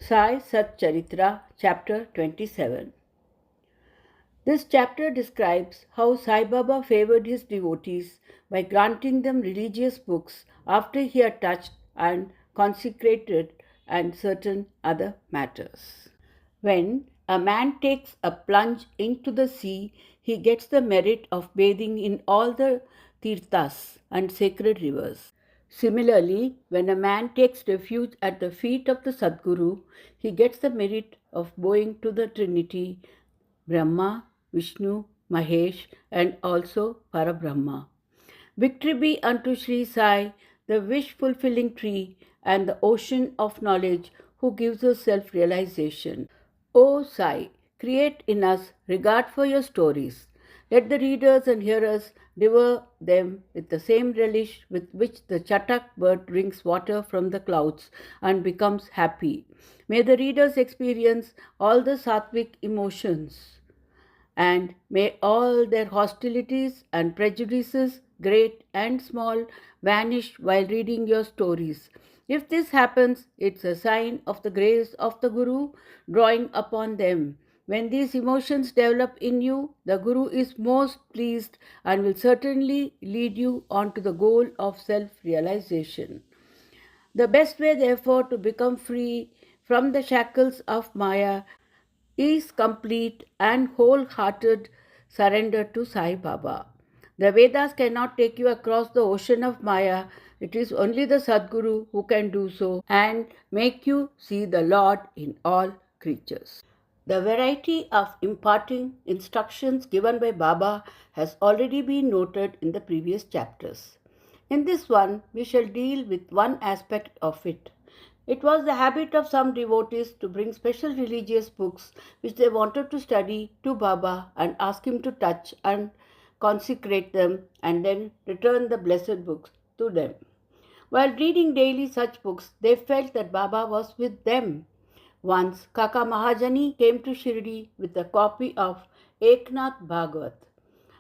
Sai Sat Charitra, Chapter 27. This chapter describes how Sai Baba favored his devotees by granting them religious books after he had touched and consecrated and certain other matters. When a man takes a plunge into the sea, he gets the merit of bathing in all the tirthas and sacred rivers. Similarly, when a man takes refuge at the feet of the Sadguru, he gets the merit of bowing to the Trinity, Brahma, Vishnu, Mahesh, and also Parabrahma. Victory be unto Sri Sai, the wish-fulfilling tree and the ocean of knowledge who gives us self-realization. O Sai, create in us regard for your stories. Let the readers and hearers devour them with the same relish with which the chatak bird drinks water from the clouds and becomes happy. May the readers experience all the sattvic emotions, and may all their hostilities and prejudices, great and small, vanish while reading your stories. If this happens, it's a sign of the grace of the Guru drawing upon them. When these emotions develop in you, the Guru is most pleased and will certainly lead you on to the goal of self-realization. The best way, therefore, to become free from the shackles of Maya is complete and wholehearted surrender to Sai Baba. The Vedas cannot take you across the ocean of Maya. It is only the Sadguru who can do so and make you see the Lord in all creatures. The variety of imparting instructions given by Baba has already been noted in the previous chapters. In this one, we shall deal with one aspect of it. It was the habit of some devotees to bring special religious books which they wanted to study to Baba and ask him to touch and consecrate them and then return the blessed books to them. While reading daily such books, they felt that Baba was with them. Once, Kaka Mahajani came to Shirdi with a copy of Eknath Bhagavat.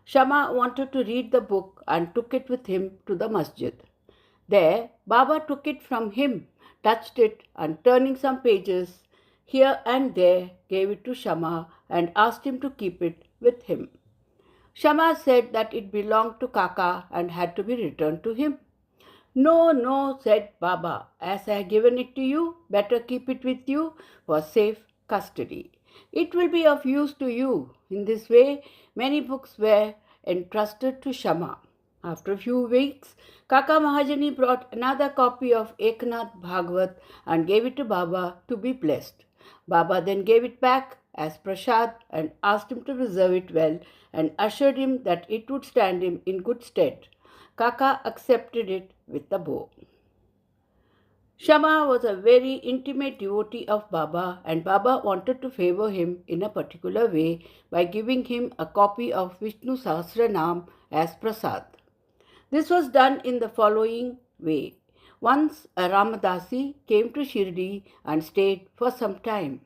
Shama wanted to read the book and took it with him to the masjid. There, Baba took it from him, touched it, and turning some pages here and there, gave it to Shama and asked him to keep it with him. Shama said that it belonged to Kaka and had to be returned to him. No, no, said Baba, as I have given it to you, better keep it with you for safe custody. It will be of use to you. In this way, many books were entrusted to Shama. After a few weeks, Kaka Mahajani brought another copy of Eknath Bhagavat and gave it to Baba to be blessed. Baba then gave it back as prasad and asked him to preserve it well and assured him that it would stand him in good stead. Kaka accepted it with a bow. Shama was a very intimate devotee of Baba and Baba wanted to favor him in a particular way by giving him a copy of Vishnu Sahasranam as prasad. This was done in the following way. Once a Ramadasi came to Shirdi and stayed for some time.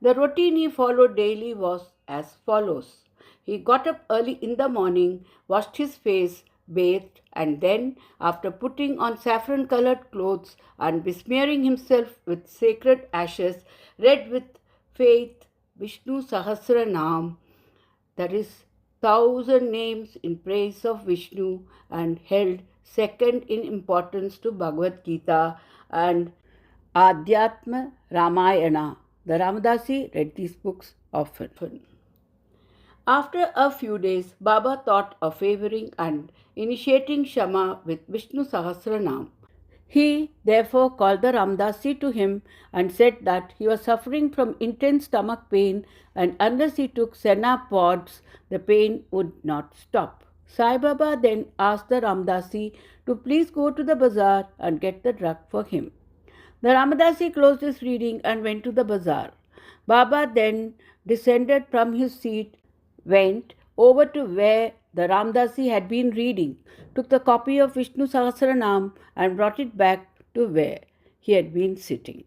The routine he followed daily was as follows. He got up early in the morning, washed his face, bathed, and then, after putting on saffron-colored clothes and besmearing himself with sacred ashes, read with faith Vishnu Sahasranam, that is 1,000 names in praise of Vishnu, and held second in importance to Bhagavad Gita and Adhyatma Ramayana. The Ramadasi read these books often. After a few days, Baba thought of favoring and initiating Shama with Vishnu Sahasranam. He therefore called the Ramdasi to him and said that he was suffering from intense stomach pain and unless he took senna pods, the pain would not stop. Sai Baba then asked the Ramdasi to please go to the bazaar and get the drug for him. The Ramadasi closed his reading and went to the bazaar. Baba then descended from his seat, went over to where the Ramdasi had been reading, took the copy of Vishnu Sahasranam and brought it back to where he had been sitting.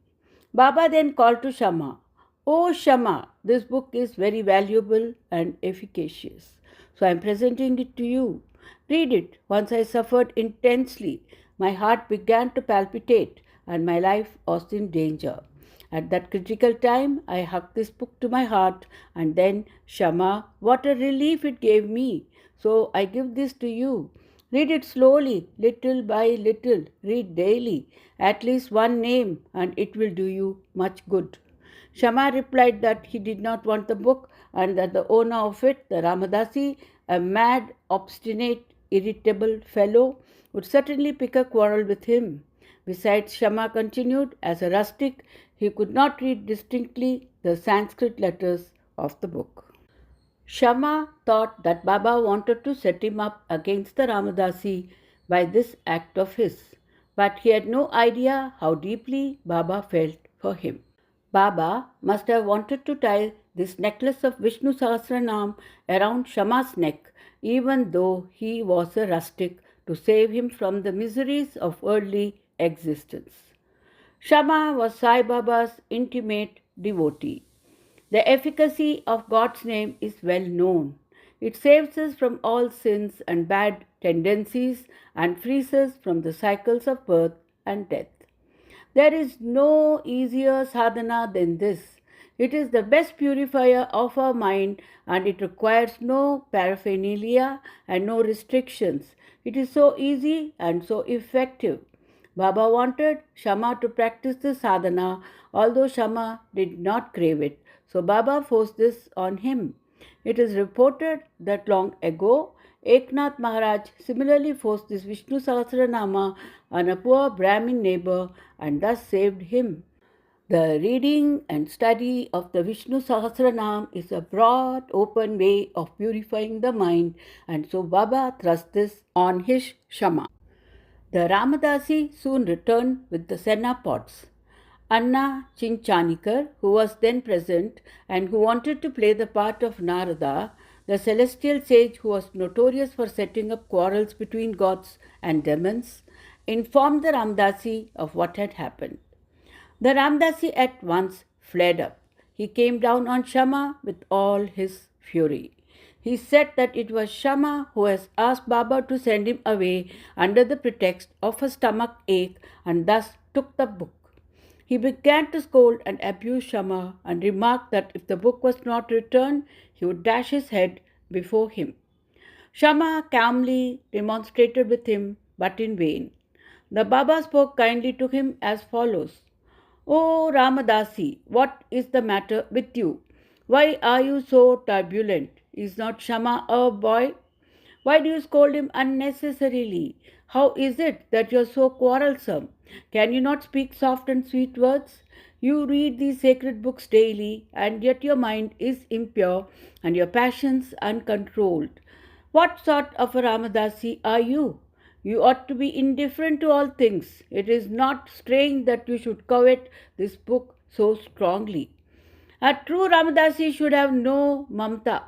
Baba then called to Shama, "Oh Shama, this book is very valuable and efficacious, so I am presenting it to you. Read it." Once I suffered intensely. My heart began to palpitate and my life was in danger. At that critical time, I hugged this book to my heart, and then, Shama, what a relief it gave me. So I give this to you. Read it slowly, little by little. Read daily, at least one name, and it will do you much good. Shama replied that he did not want the book and that the owner of it, the Ramadasi, a mad, obstinate, irritable fellow, would certainly pick a quarrel with him. Besides, Shama continued, as a rustic, he could not read distinctly the Sanskrit letters of the book. Shama thought that Baba wanted to set him up against the Ramadasi by this act of his, but he had no idea how deeply Baba felt for him. Baba must have wanted to tie this necklace of Vishnu Sahasranam around Shama's neck, even though he was a rustic, to save him from the miseries of earthly existence. Shama was Sai Baba's intimate devotee. The efficacy of God's name is well known. It saves us from all sins and bad tendencies and frees us from the cycles of birth and death. There is no easier sadhana than this. It is the best purifier of our mind and it requires no paraphernalia and no restrictions. It is so easy and so effective. Baba wanted Shama to practice the sadhana, although Shama did not crave it. So Baba forced this on him. It is reported that long ago, Eknath Maharaj similarly forced this Vishnu Sahasranama on a poor Brahmin neighbor and thus saved him. The reading and study of the Vishnu Sahasranam is a broad, open way of purifying the mind, and so Baba thrust this on his Shama. The Ramadasi soon returned with the senna pots. Anna Chinchanikar, who was then present and who wanted to play the part of Narada, the celestial sage who was notorious for setting up quarrels between gods and demons, informed the Ramdasi of what had happened. The Ramdasi at once fled up. He came down on Shama with all his fury. He said that it was Shama who has asked Baba to send him away under the pretext of a stomach ache and thus took the book. He began to scold and abuse Shama and remarked that if the book was not returned, he would dash his head before him. Shama calmly remonstrated with him, but in vain. The Baba spoke kindly to him as follows. "O Ramadasi, what is the matter with you? Why are you so turbulent? Is not Shama a boy? Why do you scold him unnecessarily? How is it that you are so quarrelsome? Can you not speak soft and sweet words? You read these sacred books daily, and yet your mind is impure and your passions uncontrolled. What sort of a Ramadasi are you? You ought to be indifferent to all things. It is not strange that you should covet this book so strongly. A true Ramadasi should have no mamta,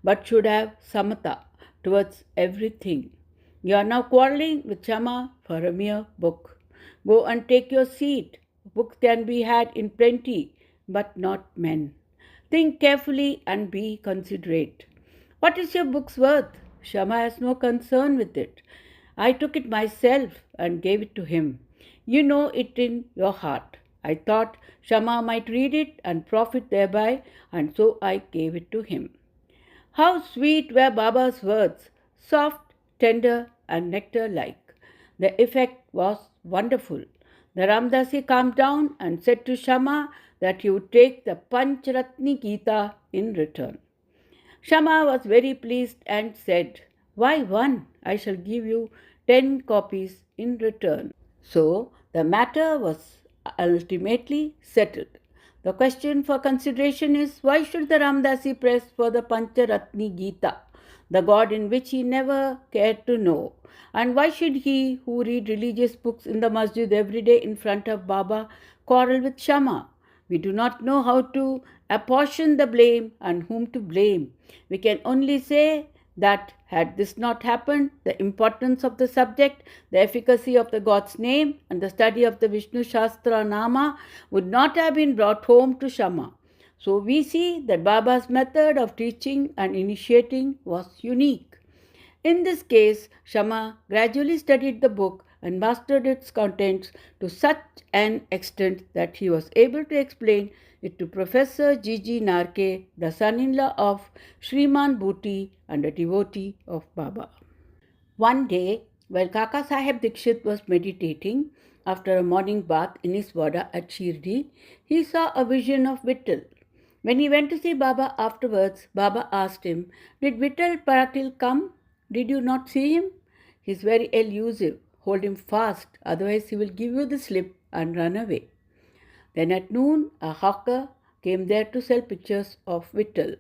but should have samata towards everything. You are now quarreling with Shama for a mere book. Go and take your seat. Books can be had in plenty, but not men. Think carefully and be considerate. What is your book's worth? Shama has no concern with it. I took it myself and gave it to him. You know it in your heart. I thought Shama might read it and profit thereby, and so I gave it to him." How sweet were Baba's words, soft, tender, and nectar-like. The effect was wonderful. The Ramdasi calmed down and said to Shama that he would take the Pancharatni Gita in return. Shama was very pleased and said, "Why one? I shall give you 10 copies in return." So the matter was ultimately settled. The question for consideration is, why should the Ramdasi press for the Pancharatni Gita, the God in which he never cared to know? And why should he, who read religious books in the masjid every day in front of Baba, quarrel with Shama? We do not know how to apportion the blame and whom to blame. We can only say that had this not happened, the importance of the subject, the efficacy of the God's name, and the study of the Vishnu Shastra Nama would not have been brought home to Shama. So we see that Baba's method of teaching and initiating was unique. In this case, Shama gradually studied the book and mastered its contents to such an extent that he was able to explain it to Professor G.G. Narke, the son-in-law of Shriman Bhuti and a devotee of Baba. One day, while Kaka Sahib Dikshit was meditating after a morning bath in his vada at Shirdi, he saw a vision of Vittal. When he went to see Baba afterwards, Baba asked him, "Did Vittal Paratil come? Did you not see him? He is very elusive. Hold him fast, otherwise he will give you the slip and run away." Then at noon, a hawker came there to sell pictures of Vittal.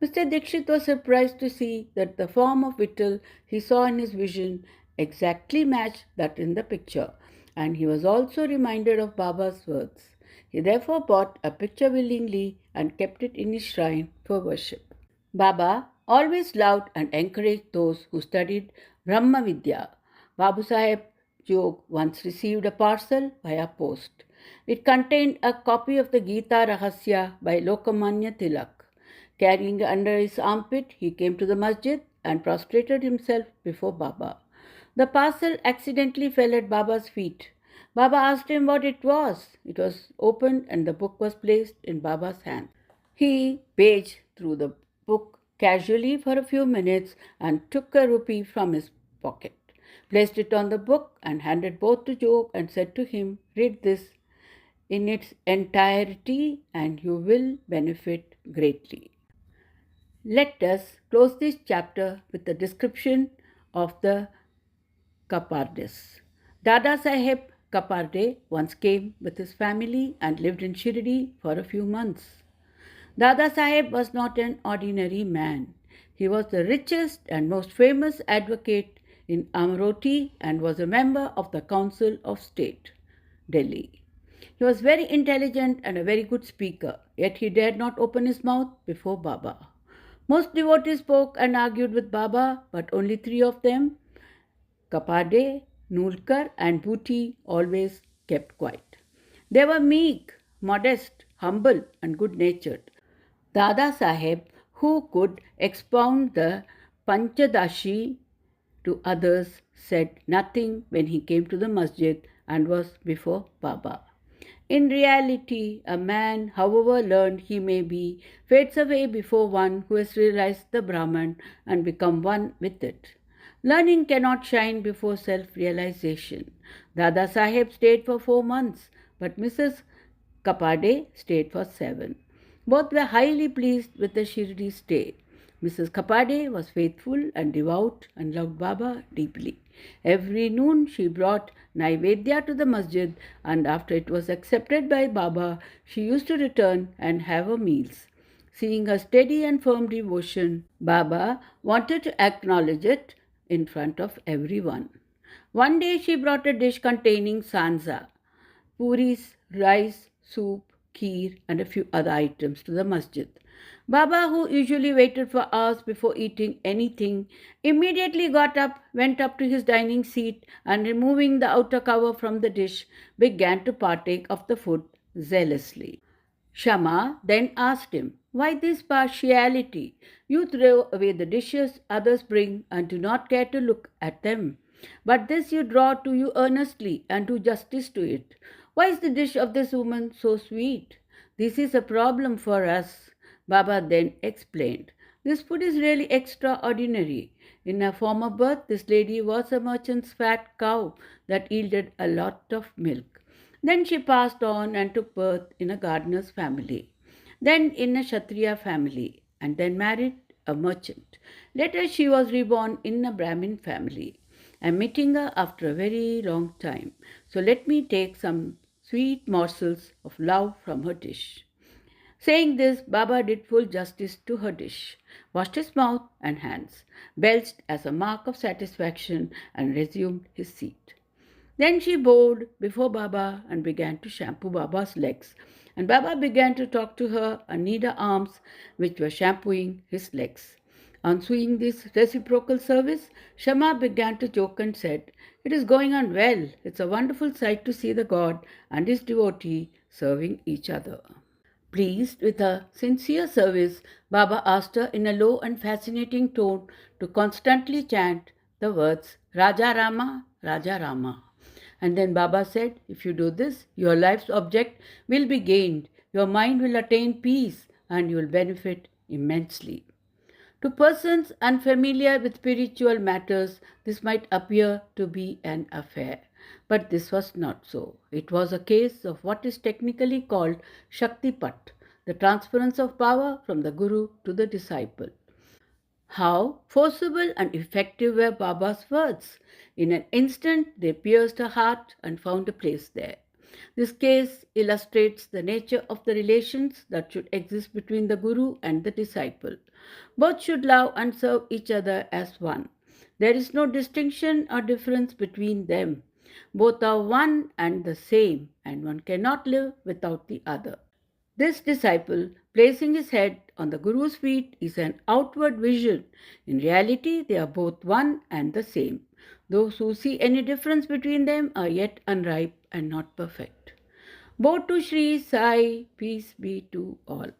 Mr. Dikshit was surprised to see that the form of Vittal he saw in his vision exactly matched that in the picture, and he was also reminded of Baba's words. He therefore bought a picture willingly and kept it in his shrine for worship. Baba always loved and encouraged those who studied Brahma Vidya. Babu Sahib Jog once received a parcel via post. It contained a copy of the Gita Rahasya by Lokamanya Tilak. Carrying under his armpit, he came to the masjid and prostrated himself before Baba. The parcel accidentally fell at Baba's feet. Baba asked him what it was. It was opened and the book was placed in Baba's hand. He paged through the book casually for a few minutes and took a rupee from his pocket, placed it on the book and handed both to Jog and said to him, "Read this in its entirety and you will benefit greatly." Let us close this chapter with a description of the Kapardes. Dada Saheb Kaparde once came with his family and lived in Shirdi for a few months. Dada Saheb was not an ordinary man. He was the richest and most famous advocate in Amaroti and was a member of the Council of State, Delhi. He was very intelligent and a very good speaker, yet he dared not open his mouth before Baba. Most devotees spoke and argued with Baba, but only three of them, Kaparde, Nulkar and Bhuti, always kept quiet. They were meek, modest, humble and good-natured. Dada Saheb, who could expound the Panchadashi to others, said nothing when he came to the masjid and was before Baba. In reality, a man, however learned he may be, fades away before one who has realized the Brahman and become one with it. Learning cannot shine before self-realization. Dada Saheb stayed for 4 months, but Mrs. Kaparde stayed for 7. Both were highly pleased with the Shirdi stay. Mrs. Kaparde was faithful and devout and loved Baba deeply. Every noon she brought Naivedya to the masjid, and after it was accepted by Baba, she used to return and have her meals. Seeing her steady and firm devotion, Baba wanted to acknowledge it in front of everyone. One day she brought a dish containing sanza, puris, rice, soup, kheer and a few other items to the masjid. Baba, who usually waited for hours before eating anything, immediately got up, went up to his dining seat and removing the outer cover from the dish, began to partake of the food zealously. Shama then asked him, "Why this partiality? You throw away the dishes others bring and do not care to look at them. But this you draw to you earnestly and do justice to it. Why is the dish of this woman so sweet? This is a problem for us." Baba then explained, "This food is really extraordinary. In her former birth, this lady was a merchant's fat cow that yielded a lot of milk. Then she passed on and took birth in a gardener's family, then in a Kshatriya family, and then married a merchant. Later she was reborn in a Brahmin family. I am meeting her after a very long time, so let me take some sweet morsels of love from her dish." Saying this, Baba did full justice to her dish, washed his mouth and hands, belched as a mark of satisfaction, and resumed his seat. Then she bowed before Baba and began to shampoo Baba's legs, and Baba began to talk to her and knead her arms, which were shampooing his legs. On seeing this reciprocal service, Shama began to joke and said, "It is going on well. It's a wonderful sight to see the God and his devotee serving each other." Pleased with her sincere service, Baba asked her in a low and fascinating tone to constantly chant the words Raja Rama, Raja Rama. And then Baba said, if you do this, your life's object will be gained, your mind will attain peace, and you will benefit immensely. To persons unfamiliar with spiritual matters, this might appear to be an affair. But this was not so. It was a case of what is technically called Shaktipat, the transference of power from the Guru to the disciple. How forcible and effective were Baba's words! In an instant, they pierced her heart and found a place there. This case illustrates the nature of the relations that should exist between the Guru and the disciple. Both should love and serve each other as one. There is no distinction or difference between them. Both are one and the same, and one cannot live without the other. This disciple, placing his head on the Guru's feet, is an outward vision. In reality, they are both one and the same. Those who see any difference between them are yet unripe and not perfect. Both to Sri Sai, peace be to all.